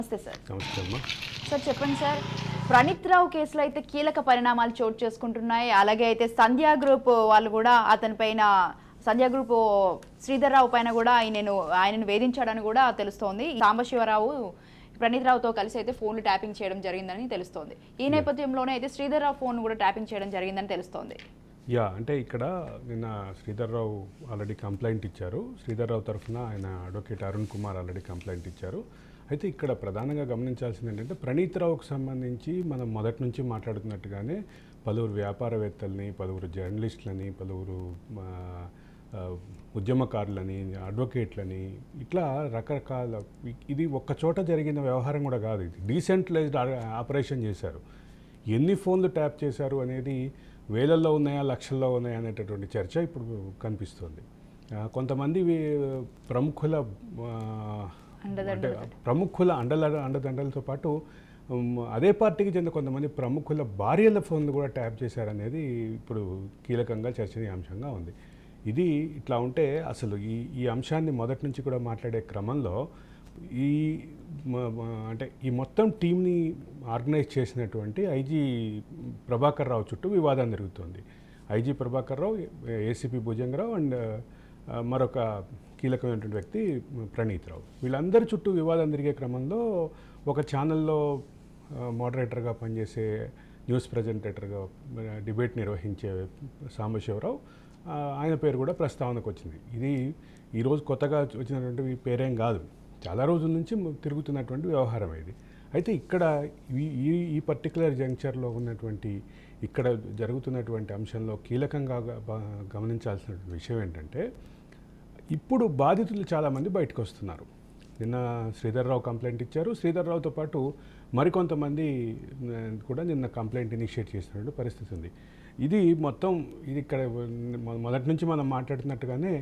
నమస్తే సార్. నమస్తే అమ్మా. సార్ చెప్పండి సార్, ప్రణీత్ రావు కేసులో అయితే కీలక పరిణామాలు చోటు చేసుకుంటున్నాయి. అలాగే అయితే సంధ్యా గ్రూప్ వాళ్ళు కూడా అతని పైన, సంధ్యా గ్రూప్ శ్రీధర్ రావు పైన కూడా ఆయనను వేధించాడని కూడా తెలుస్తోంది. సాంబశివరావు ప్రణీత్ రావుతో కలిసి అయితే ఫోన్లు ట్యాపింగ్ చేయడం జరిగిందని తెలుస్తోంది. ఈ నేపథ్యంలోనే అయితే శ్రీధర్ రావు ఫోన్ కూడా ట్యాపింగ్ చేయడం జరిగిందని తెలుస్తోంది. అంటే ఇక్కడ నిన్న శ్రీధర్ రావు ఆల్రెడీ కంప్లైంట్ ఇచ్చారు. శ్రీధర్ రావు తరఫున ఆయన advocate Arun Kumar already complaint ఇచ్చారు. అయితే ఇక్కడ ప్రధానంగా గమనించాల్సింది ఏంటంటే ప్రణీత్ రావుకు సంబంధించి మనం మొదటి నుంచి మాట్లాడుతున్నట్టుగానే పలువురు వ్యాపారవేత్తల్ని, పలువురు జర్నలిస్టులని, పలువురు ఉద్యమకారులని, అడ్వకేట్లని, ఇట్లా రకరకాల, ఇది ఒక్క చోట జరిగిన వ్యవహారం కూడా కాదు. ఇది డీసెంట్రలైజ్డ్ ఆపరేషన్ చేశారు. ఎన్ని ఫోన్లు ట్యాప్ చేశారు అనేది వేలల్లో ఉన్నాయా, లక్షల్లో ఉన్నాయా అనేటటువంటి చర్చ ఇప్పుడు కనిపిస్తుంది. కొంతమంది ప్రముఖుల అండదండలతో పాటు అదే పార్టీకి చెందిన కొంతమంది ప్రముఖుల భార్యల ఫోన్లు కూడా ట్యాప్ చేశారనేది ఇప్పుడు కీలకంగా చర్చనీయాంశంగా ఉంది. ఇది ఇట్లా ఉంటే అసలు ఈ అంశాన్ని మొదటి నుంచి కూడా మాట్లాడే క్రమంలో ఈ మొత్తం టీంని ఆర్గనైజ్ చేసినటువంటి ఐజీ ప్రభాకర్ రావు చుట్టూ వివాదం జరుగుతుంది. IG Prabhakar Rao, ACP Bhujanga Rao and మరొక కీలకమైనటువంటి వ్యక్తి ప్రణీత్ రావు, వీళ్ళందరి చుట్టూ వివాదం జరిగే క్రమంలో ఒక ఛానల్లో మోడరేటర్గా పనిచేసే, న్యూస్ ప్రజెంటేటర్గా డిబేట్ నిర్వహించే సాంబశివరావు, ఆయన పేరు కూడా ప్రస్తావనకు వచ్చింది. ఇది ఈరోజు కొత్తగా వచ్చినటువంటి పేరేం కాదు, చాలా రోజుల నుంచి తిరుగుతున్నటువంటి వ్యవహారం ఇది. అయితే ఇక్కడ ఈ పర్టికులర్ జంక్చర్లో ఉన్నటువంటి, ఇక్కడ జరుగుతున్నటువంటి అంశంలో కీలకంగా గమనించాల్సిన విషయం ఏంటంటే, ఇప్పుడు బాధితులు చాలామంది బయటకు వస్తున్నారు. నిన్న శ్రీధర్ రావు కంప్లైంట్ ఇచ్చారు. శ్రీధర్ రావుతో పాటు మరికొంతమంది కూడా నిన్న కంప్లైంట్ ఇనిషియేట్ చేసినటువంటి పరిస్థితి ఉంది. ఇది ఇక్కడ మొదటి నుంచి మనం మాట్లాడుతున్నట్టుగానే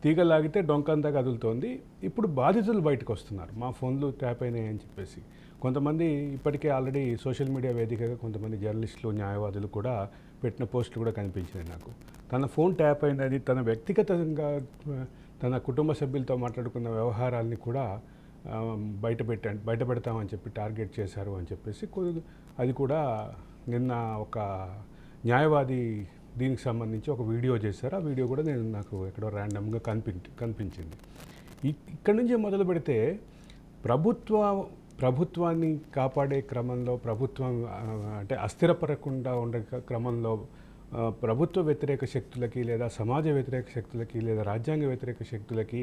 తీగలాగితే డొంకంతా కదులుతోంది. ఇప్పుడు బాధితులు బయటకు వస్తున్నారు, మా ఫోన్లు ట్యాప్ అయినాయి అని చెప్పేసి. కొంతమంది ఇప్పటికే ఆల్రెడీ సోషల్ మీడియా వేదికగా కొంతమంది జర్నలిస్టులు, న్యాయవాదులు కూడా పెట్టిన పోస్టులు కూడా కనిపించినాయి నాకు. తన ఫోన్ ట్యాప్ అయినది, తన వ్యక్తిగతంగా తన కుటుంబ సభ్యులతో మాట్లాడుకున్న వ్యవహారాలని కూడా బయట పెడతామని చెప్పి టార్గెట్ చేశారు అని చెప్పేసి అది కూడా నిన్న ఒక న్యాయవాది దీనికి సంబంధించి ఒక వీడియో చేశారు. ఆ వీడియో కూడా నాకు ఎక్కడో ర్యాండమ్గా కనిపించింది. ఇక్కడి నుంచి మొదలు పెడితే ప్రభుత్వాన్ని కాపాడే క్రమంలో, ప్రభుత్వం అంటే అస్థిరపడకుండా ఉండే క్రమంలో ప్రభుత్వ వ్యతిరేక శక్తులకి, లేదా సమాజ వ్యతిరేక శక్తులకి, లేదా రాజ్యాంగ వ్యతిరేక శక్తులకి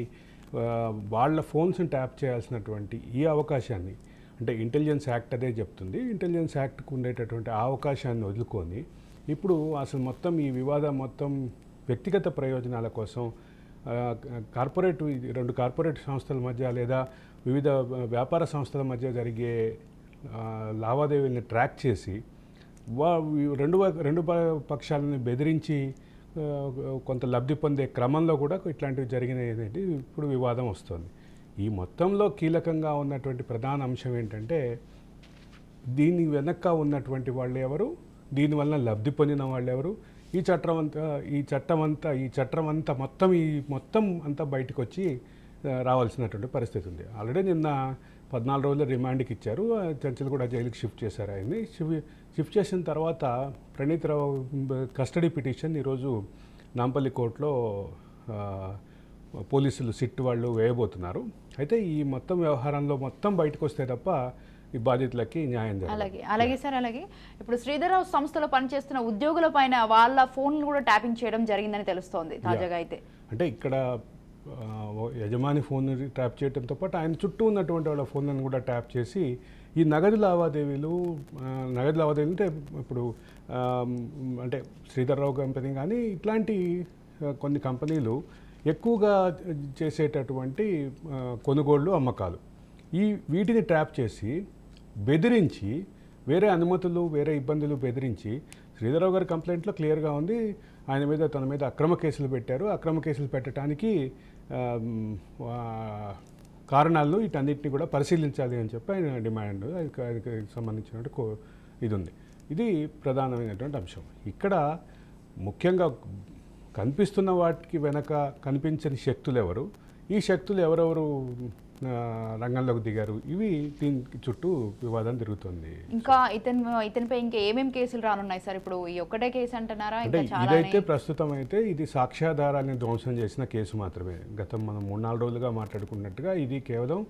వాళ్ళ ఫోన్స్ని ట్యాప్ చేయాల్సినటువంటి ఈ అవకాశాన్ని, అంటే ఇంటెలిజెన్స్ యాక్ట్ అదే చెప్తుంది, ఇంటెలిజెన్స్ యాక్ట్కు ఉండేటటువంటి ఆ అవకాశాన్ని వదులుకొని ఇప్పుడు అసలు మొత్తం ఈ వివాదం మొత్తం వ్యక్తిగత ప్రయోజనాల కోసం రెండు కార్పొరేట్ సంస్థల మధ్య లేదా వివిధ వ్యాపార సంస్థల మధ్య జరిగే లావాదేవీలను ట్రాక్ చేసి రెండు పక్షాలను బెదిరించి కొంత లబ్ధి పొందే క్రమంలో కూడా ఇట్లాంటివి జరిగినాయి అనేది ఇప్పుడు వివాదం వస్తుంది. ఈ మొత్తంలో కీలకంగా ఉన్నటువంటి ప్రధాన అంశం ఏంటంటే, దీని వెనక ఉన్నటువంటి వాళ్ళు ఎవరు, దీనివల్ల లబ్ధి పొందిన వాళ్ళు ఎవరు, ఈ చట్టం అంతా మొత్తం అంతా బయటకు వచ్చి రావాల్సినటువంటి పరిస్థితి ఉంది. ఆల్రెడీ నిన్న 14 రోజుల రిమాండ్కి ఇచ్చారు. చర్చలు కూడా జైలుకి షిఫ్ట్ చేశారు. ఆయన్ని షిఫ్ట్ చేసిన తర్వాత ప్రణీత్ రావు కస్టడీ పిటిషన్ ఈరోజు నాంపల్లి కోర్టులో పోలీసులు సిట్ వాళ్ళు వేయబోతున్నారు. అయితే ఈ మొత్తం వ్యవహారంలో మొత్తం బయటకు వస్తే తప్ప ఈ బాధితులకి న్యాయం జరగదు. అలాగే సార్, అలాగే ఇప్పుడు శ్రీధర్రావు సంస్థలో పనిచేస్తున్న ఉద్యోగుల పైన వాళ్ళ ఫోన్లు కూడా ట్యాపింగ్ చేయడం జరిగిందని తెలుస్తోంది తాజాగా. అయితే అంటే ఇక్కడ యజమాని ఫోన్ ట్యాప్ చేయడంతో పాటు ఆయన చుట్టూ ఉన్నటువంటి వాళ్ళ ఫోన్లను కూడా ట్యాప్ చేసి ఈ నగదు లావాదేవీలు అంటే ఇప్పుడు అంటే శ్రీధర్ రావు కంపెనీ కానీ ఇట్లాంటి కొన్ని కంపెనీలు ఎక్కువగా చేసేటటువంటి కొనుగోళ్ళు, అమ్మకాలు, వీటిని ట్యాప్ చేసి బెదిరించి, వేరే అనుమతులు, వేరే ఇబ్బందులు బెదిరించి, శ్రీధర్రావు గారి కంప్లైంట్లో క్లియర్గా ఉంది, తన మీద అక్రమ కేసులు పెట్టారు. అక్రమ కేసులు పెట్టడానికి కారణాలు వీటన్నిటిని కూడా పరిశీలించాలి అని చెప్పి ఆయన డిమాండ్, దానికి సంబంధించినటువంటి ఇది ఉంది. ఇది ప్రధానమైనటువంటి అంశం. ఇక్కడ ముఖ్యంగా కనిపిస్తున్న వాటికి వెనక కనిపించని శక్తులు ఎవరు, ఈ శక్తులు ఎవరెవరు రంగంలోకి దిగారు. ఇవి దీనికి చుట్టూ వివాదం తిరుగుతుంది. ఇంకా ఇతనిపై ఇంకా ఏమేం కేసులు రానున్నాయి సార్? ఇప్పుడు ఈ ఒక్కటే కేసు అంటున్నారా? అంటే ఇంకా చాలా ఇదైతే ప్రస్తుతం అయితే ఇది సాక్ష్యాధారాన్ని ధ్వంసం చేసిన కేసు మాత్రమే. గతం మనం 3-4 రోజులుగా మాట్లాడుకున్నట్టుగా ఇది కేవలం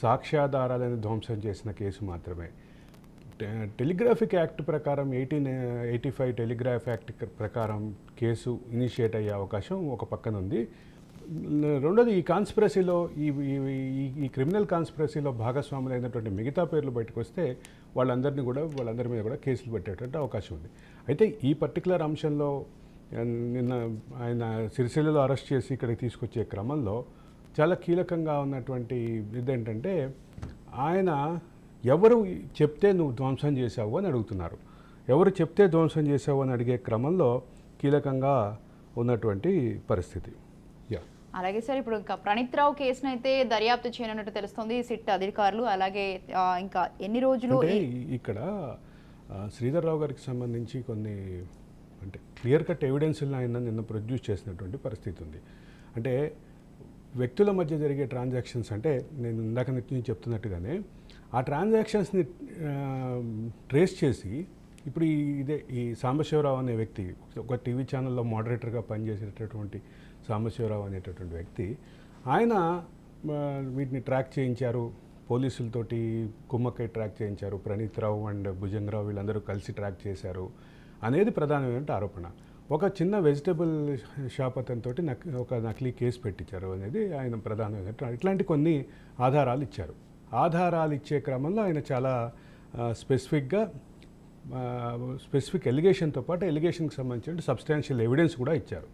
సాక్ష్యాధారాలను ధ్వంసం చేసిన కేసు మాత్రమే. టెలిగ్రాఫిక్ యాక్ట్ ప్రకారం 1885 టెలిగ్రాఫ్ యాక్ట్ ప్రకారం కేసు ఇనిషియేట్ అయ్యే అవకాశం ఒక పక్కన ఉంది. రెండోది ఈ కాన్స్పిరసీలో ఈ క్రిమినల్ కాన్స్పిరసీలో భాగస్వాములు అయినటువంటి మిగతా పేర్లు బయటకు వస్తే వాళ్ళందరి మీద కూడా కేసులు పెట్టేటువంటి అవకాశం ఉంది. అయితే ఈ పర్టికులర్ అంశంలో నిన్న ఆయన సిరిసిల్లలో అరెస్ట్ చేసి ఇక్కడికి తీసుకొచ్చే క్రమంలో చాలా కీలకంగా ఉన్నటువంటి ఇదేంటంటే ఆయన ఎవరు చెప్తే నువ్వు ధ్వంసం చేశావు అని అడుగుతున్నారు. ఎవరు చెప్తే ధ్వంసం చేశావు అని అడిగే క్రమంలో కీలకంగా ఉన్నటువంటి పరిస్థితి. అలాగే సార్, ఇప్పుడు ఇంకా ప్రణీత్ రావు కేసును అయితే దర్యాప్తు చేయనున్నట్టు తెలుస్తుంది సిట్ అధికారులు. అలాగే ఇంకా ఎన్ని రోజులు ఇక్కడ శ్రీధర్ రావు గారికి సంబంధించి కొన్ని అంటే క్లియర్ కట్ ఎవిడెన్స్ని ఆయన నిన్న ప్రొడ్యూస్ చేసినటువంటి పరిస్థితి ఉంది. అంటే వ్యక్తుల మధ్య జరిగే ట్రాన్సాక్షన్స్, అంటే నేను ఇందాక నుంచి చెప్తున్నట్టుగానే ఆ ట్రాన్సాక్షన్స్ని ట్రేస్ చేసి ఇప్పుడు ఈ సాంబశివరావు అనే వ్యక్తి ఒక టీవీ ఛానల్లో మోడరేటర్గా పనిచేసేటటువంటి సాంబశివరావు అనేటటువంటి వ్యక్తి ఆయన వీటిని ట్రాక్ చేయించారు, పోలీసులతోటి కుమ్మక్కై ట్రాక్ చేయించారు, ప్రణీత్ రావు అండ్ భుజంగరావు వీళ్ళందరూ కలిసి ట్రాక్ చేశారు అనేది ప్రధానమైన ఆరోపణ. ఒక చిన్న వెజిటబుల్ షాప్ అతనితో ఒక నకిలీ కేసు పెట్టించారు అనేది ఆయన ప్రధానమైన ఇట్లాంటి కొన్ని ఆధారాలు ఇచ్చారు. ఆధారాలు ఇచ్చే క్రమంలో ఆయన చాలా స్పెసిఫిక్ ఎలిగేషన్తో పాటు ఎలిగేషన్కి సంబంధించిన సబ్స్టాన్షియల్ ఎవిడెన్స్ కూడా ఇచ్చారు.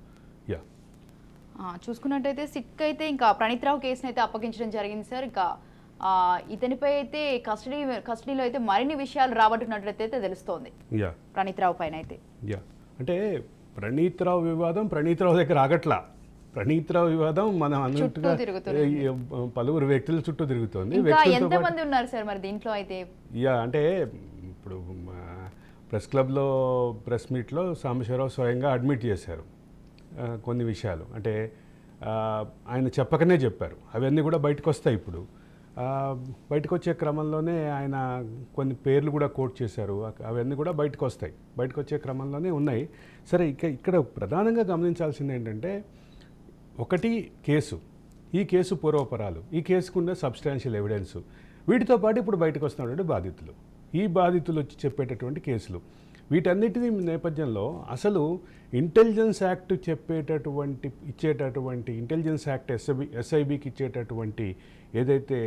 చూసుకున్నట్టయితే సిట్ అయితే ఇంకా ప్రణీత్ రావు కేసును అయితే అప్పగించడం జరిగింది సార్. ఇంకా ఇతనిపై అయితే కస్టడీలో అయితే మరిన్ని విషయాలు రాబట్టున్నట్లయితే తెలుస్తోంది ప్రణీత్ రావు పైన అయితే. అంటే ప్రణీత్ రావు వివాదం ప్రణీత్ రావు దగ్గర ఆగట్లా. ప్రణీత్ రావు వివాదం మనం అన్నట్టుగా పలువురు వ్యక్తుల చుట్టూ తిరుగుతోంది. ఎంతమంది ఉన్నారు సార్ మరి దీంట్లో అయితే? అంటే ఇప్పుడు ప్రెస్ క్లబ్లో ప్రెస్ మీట్లో సాంబశివరావు స్వయంగా అడ్మిట్ చేశారు కొన్ని విషయాలు. అంటే ఆయన చెప్పకనే చెప్పారు, అవన్నీ కూడా బయటకు వస్తాయి. ఇప్పుడు బయటకు వచ్చే క్రమంలోనే ఆయన కొన్ని పేర్లు కూడా కోట్ చేశారు, అవన్నీ కూడా బయటకు వస్తాయి. బయటకు వచ్చే క్రమంలోనే ఉన్నాయి. సరే, ఇక్కడ ప్రధానంగా గమనించాల్సింది ఏంటంటే, ఒకటి కేసు, ఈ కేసు పూర్వపరాలు, ఈ కేసుకున్న సబ్స్టాన్షియల్ ఎవిడెన్స్, వీటితో పాటు ఇప్పుడు బయటకు వస్తున్నటువంటి బాధితులు, ఈ బాధితులు వచ్చి చెప్పేటటువంటి కేసులు, వీటన్నిటి నేపథ్యంలో అసలు ఇంటెలిజెన్స్ యాక్ట్ ఇచ్చేటటువంటి ఇంటెలిజెన్స్ యాక్ట్ ఎస్ఐబికి ఇచ్చేటటువంటి ఏదైతే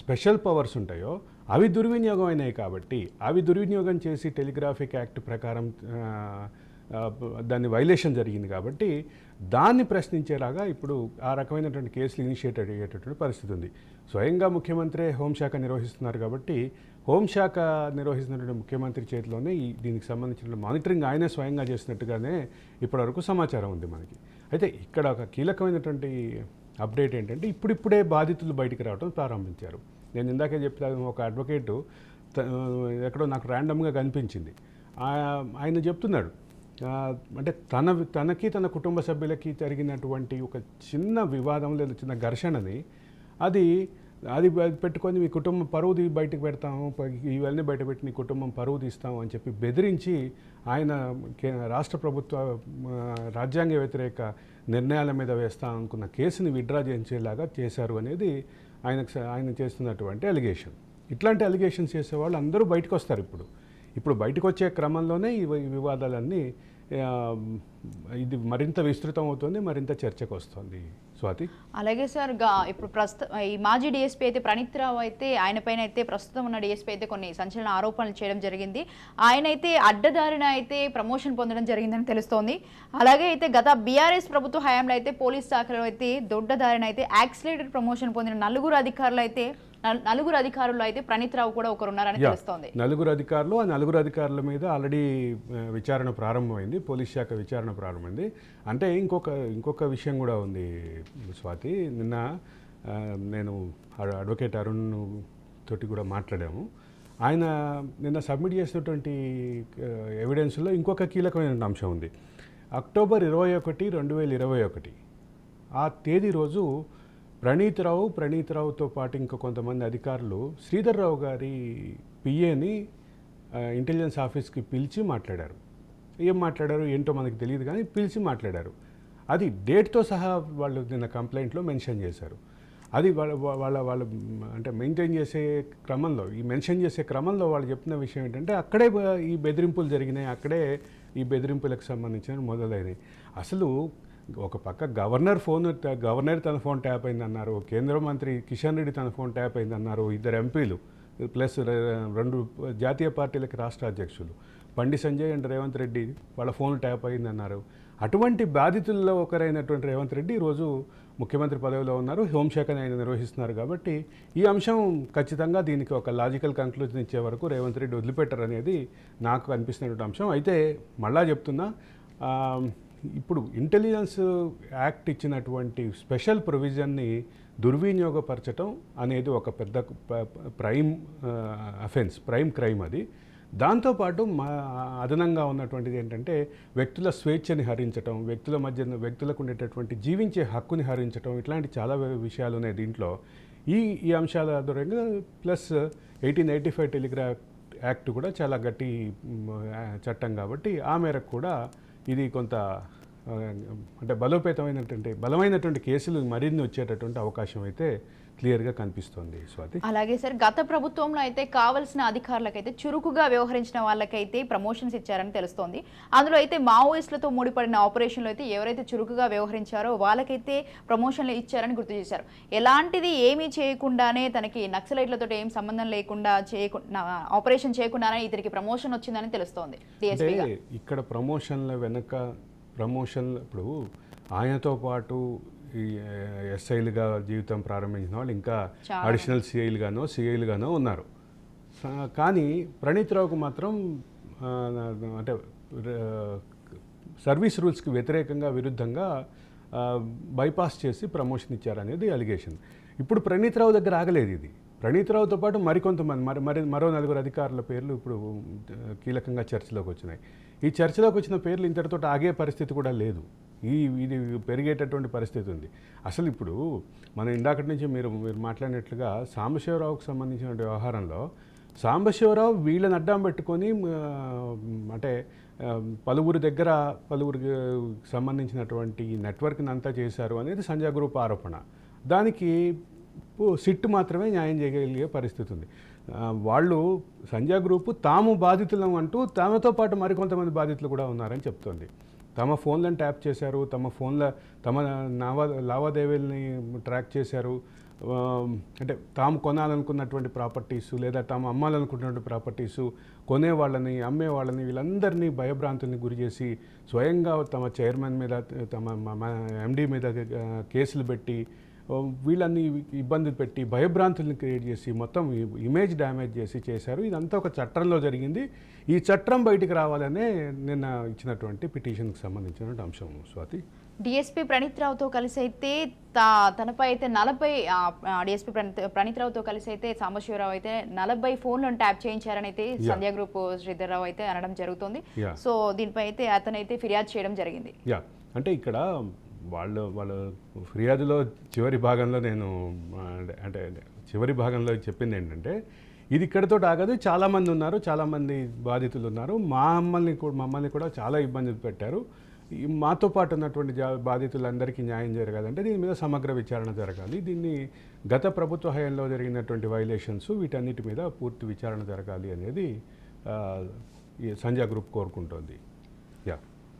స్పెషల్ పవర్స్ ఉంటాయో అవి దుర్వినియోగం అయినాయి. కాబట్టి అవి దుర్వినియోగం చేసి టెలిగ్రాఫిక్ యాక్ట్ ప్రకారం దాన్ని వైలేషన్ జరిగింది. కాబట్టి దాన్ని ప్రశ్నించేలాగా ఇప్పుడు ఆ రకమైనటువంటి కేసులు ఇనిషియేట్ అయ్యేటటువంటి పరిస్థితి ఉంది. స్వయంగా ముఖ్యమంత్రి హోంశాఖ నిర్వహిస్తున్నారు కాబట్టి హోంశాఖ నిర్వహిస్తున్నటువంటి ముఖ్యమంత్రి చేతిలోనే దీనికి సంబంధించిన మానిటరింగ్ ఆయనే స్వయంగా చేసినట్టుగానే ఇప్పటివరకు సమాచారం ఉంది మనకి. అయితే ఇక్కడ ఒక కీలకమైనటువంటి అప్డేట్ ఏంటంటే, ఇప్పుడిప్పుడే బాధితులు బయటికి రావడం ప్రారంభించారు. నేను ఇందాకే చెప్పాను, ఒక అడ్వకేటు ఎక్కడో నాకు ర్యాండమ్గా కనిపించింది, ఆయన చెప్తున్నాడు, అంటే తనకి తన కుటుంబ సభ్యులకి జరిగినటువంటి ఒక చిన్న వివాదం లేదా చిన్న ఘర్షణని అది పెట్టుకొని మీ కుటుంబం పరువు బయటకు పెడతాము, ఇవన్నీ బయటపెట్టి నీ కుటుంబం పరువు తీస్తాము అని చెప్పి బెదిరించి ఆయన రాష్ట్ర ప్రభుత్వ రాజ్యాంగ వ్యతిరేక నిర్ణయాల మీద వేస్తాం అనుకున్న కేసుని విత్డ్రా చేయించేలాగా చేశారు అనేది ఆయన చేస్తున్నటువంటి అలిగేషన్. ఇట్లాంటి అలిగేషన్స్ చేసేవాళ్ళు అందరూ బయటకు వస్తారు. ఇప్పుడు బయటకు వచ్చే క్రమంలోనే ఈ వివాదాలన్నీ ఇది మరింత విస్తృతం అవుతుంది, మరింత చర్చకు వస్తుంది. స్వాతి, అలాగే సార్, ఇప్పుడు ఈ మాజీ డిఎస్పీ అయితే ప్రణీత్ రావు అయితే ఆయన పైన అయితే ప్రస్తుతం ఉన్న డిఎస్పీ అయితే కొన్ని సంచలన ఆరోపణలు చేయడం జరిగింది. ఆయన అయితే అడ్డదారిన అయితే ప్రమోషన్ పొందడం జరిగిందని తెలుస్తోంది. అలాగే అయితే గత బీఆర్ఎస్ ప్రభుత్వ హయాంలో అయితే పోలీస్ శాఖలో అయితే దొడ్డదారిన అయితే యాక్సిలేటెడ్ ప్రమోషన్ పొందిన నలుగురు అధికారులు అయితే ప్రణీత్ రావు కూడా ఒకరున్నారని తెలుస్తోంది. నలుగురు అధికారుల మీద ఆల్రెడీ విచారణ ప్రారంభమైంది, పోలీస్ శాఖ విచారణ ప్రారంభమైంది. అంటే ఇంకొక విషయం కూడా ఉంది స్వాతి. నిన్న నేను అడ్వకేట్ అరుణ్ తోటి కూడా మాట్లాడాము. ఆయన నిన్న సబ్మిట్ చేసినటువంటి ఎవిడెన్స్లో ఇంకొక కీలకమైన అంశం ఉంది. అక్టోబర్ 21, 2021 ఆ తేదీ రోజు ప్రణీత్ రావుతో పాటు ఇంకా కొంతమంది అధికారులు శ్రీధర్ రావు గారి పిఏని ఇంటెలిజెన్స్ ఆఫీస్కి పిలిచి మాట్లాడారు. ఏం మాట్లాడారు ఏంటో మనకు తెలియదు, కానీ పిలిచి మాట్లాడారు. అది డేట్తో సహా వాళ్ళు నిన్న కంప్లైంట్లో మెన్షన్ చేశారు. అది వాళ్ళ అంటే మెయింటైన్ చేసే క్రమంలో, ఈ మెన్షన్ చేసే క్రమంలో వాళ్ళు చెప్తున్న విషయం ఏంటంటే అక్కడే ఈ బెదిరింపులు జరిగినాయి, అక్కడే ఈ బెదిరింపులకు సంబంధించిన మొదలైనవి. అసలు ఒక పక్క గవర్నర్ తన ఫోన్ ట్యాప్ అయిందన్నారు, కేంద్ర మంత్రి కిషన్ రెడ్డి తన ఫోన్ ట్యాప్ అయిందన్నారు, 2 ఎంపీలు ప్లస్ 2 జాతీయ పార్టీలకి రాష్ట్ర అధ్యక్షులు బండి సంజయ్ అండ్ రేవంత్ రెడ్డి వాళ్ళ ఫోన్ ట్యాప్ అయిందన్నారు. అటువంటి బాధితుల్లో ఒకరైనటువంటి రేవంత్ రెడ్డి ఈరోజు ముఖ్యమంత్రి పదవిలో ఉన్నారు, హోంశాఖని ఆయన నిర్వహిస్తున్నారు. కాబట్టి ఈ అంశం ఖచ్చితంగా దీనికి ఒక లాజికల్ కంక్లూజన్ ఇచ్చే వరకు రేవంత్ రెడ్డి వదిలిపెట్టారు అనేది నాకు అనిపిస్తున్నటువంటి అంశం. అయితే మళ్ళా చెప్తున్నా, ఇప్పుడు ఇంటెలిజెన్స్ యాక్ట్ ఇచ్చినటువంటి స్పెషల్ ప్రొవిజన్ని దుర్వినియోగపరచడం అనేది ఒక పెద్ద ప్రైమ్ అఫెన్స్, ప్రైమ్ క్రైమ్ అది. దాంతోపాటు అదనంగా ఉన్నటువంటిది ఏంటంటే వ్యక్తుల స్వేచ్ఛని హరించటం, వ్యక్తులకు ఉండేటటువంటి జీవించే హక్కుని హరించటం, ఇట్లాంటి చాలా విషయాలు ఉన్నాయి దీంట్లో. ఈ అంశాల ఆధారంగా ప్లస్ 1885 టెలిగ్రాఫ్ యాక్ట్ కూడా చాలా గట్టి చట్టం కాబట్టి ఆ మేరకు కూడా ఇది కొంత అంటే బలమైనటువంటి కేసులు మరిన్ని వచ్చేటటువంటి అవకాశం అయితే క్లియర్గా కనిపిస్తుంది. స్వాతి, అలాగే సార్, గత ప్రభుత్వంలో అయితే కావాల్సిన అధికారులకైతే చురుకుగా వ్యవహరించిన వాళ్ళకైతే ప్రమోషన్స్ ఇచ్చారని తెలుస్తోంది. అందులో అయితే మావోయిస్టులతో ముడిపడిన ఆపరేషన్లో అయితే ఎవరైతే చురుకుగా వ్యవహరించారో వాళ్ళకైతే ప్రమోషన్లు ఇచ్చారని గుర్తు చేశారు. ఎలాంటిది ఏమీ చేయకుండానే, తనకి నక్సలైట్లతో ఏం సంబంధం లేకుండా ఆపరేషన్ చేయకుండానే ఇతనికి ప్రమోషన్ వచ్చిందని తెలుస్తోంది. ఇక్కడ ప్రమోషన్లు ఇప్పుడు ఆయనతో పాటు ఈ ఎస్ఐలుగా జీవితం ప్రారంభించిన వాళ్ళు ఇంకా అడిషనల్ సిఐలుగానో ఉన్నారు. కానీ ప్రణీత్ రావుకు మాత్రం అంటే సర్వీస్ రూల్స్కి విరుద్ధంగా బైపాస్ చేసి ప్రమోషన్ ఇచ్చారనేది అలిగేషన్. ఇప్పుడు ప్రణీత్ రావు దగ్గర ఆగలేదు ఇది. ప్రణీత్ రావుతో పాటు మరికొంతమంది మరో 4 అధికారుల పేర్లు ఇప్పుడు కీలకంగా చర్చలోకి వచ్చినాయి. ఈ చర్చలోకి వచ్చిన పేర్లు ఇంతటితో ఆగే పరిస్థితి కూడా లేదు. ఇది పెరిగేటటువంటి పరిస్థితి ఉంది. అసలు ఇప్పుడు మనం ఇందాకటి నుంచి మీరు మాట్లాడినట్లుగా సాంబశివరావుకు సంబంధించిన వ్యవహారంలో సాంబశివరావు వీళ్ళని అడ్డం పెట్టుకొని అంటే పలువురికి సంబంధించినటువంటి నెట్వర్క్ని అంతా చేశారు అనేది సంజయ్ గ్రూప్ ఆరోపణ. దానికి సిట్ మాత్రమే న్యాయం చేయగలిగే పరిస్థితి ఉంది. వాళ్ళు సంజయ్ గ్రూపు తాము బాధితులం అంటూ తమతో పాటు మరికొంతమంది బాధితులు కూడా ఉన్నారని చెప్తోంది. తమ ఫోన్లను ట్యాప్ చేశారు, తమ లావాదేవీలని ట్రాక్ చేశారు, అంటే తాము కొనాలనుకున్నటువంటి ప్రాపర్టీసు లేదా తాము అమ్మాలనుకున్నటువంటి ప్రాపర్టీసు కొనేవాళ్ళని అమ్మేవాళ్ళని వీళ్ళందరినీ భయభ్రాంతుల్ని గురి చేసి స్వయంగా తమ చైర్మన్ మీద తమ ఎండీ మీద కేసులు పెట్టి వీళ్ళని ఇబ్బంది పెట్టి భయభ్రాంతుల్ని క్రియేట్ చేసి మొత్తం ఇమేజ్ డ్యామేజ్ చేశారు. ఇదంతా ఒక చట్టంలో జరిగింది. ఈ చట్టం బయటికి రావాలనే నిన్న ఇచ్చినటువంటి పిటిషన్కి సంబంధించినటువంటి అంశం. స్వాతి, డిఎస్పీ ప్రణీత్ రావుతో కలిసి అయితే తనపై అయితే 40 డిఎస్పీ ప్రణీత్ రావుతో కలిసి అయితే సాంబశివరావు అయితే 40 ఫోన్లను ట్యాప్ చేయించారని అయితే సంధ్యా గ్రూప్ శ్రీధర్ రావు అయితే అనడం జరుగుతుంది. సో దీనిపై అయితే అతనైతే ఫిర్యాదు చేయడం జరిగింది. అంటే ఇక్కడ వాళ్ళ ఫిర్యాదులో చివరి భాగంలో చివరి భాగంలో చెప్పింది ఏంటంటే ఇది ఇక్కడితో ఆగదు, చాలామంది ఉన్నారు, చాలామంది బాధితులు ఉన్నారు, మమ్మల్ని కూడా చాలా ఇబ్బందులు పెట్టారు, మాతో పాటు ఉన్నటువంటి బాధితులందరికీ న్యాయం జరగాలంటే దీని మీద సమగ్ర విచారణ జరగాలి, దీన్ని గత ప్రభుత్వ హయాంలో జరిగినటువంటి వైలేషన్స్ వీటన్నిటి మీద పూర్తి విచారణ జరగాలి అనేది సంజయ్ గ్రూప్ కోరుకుంటోంది.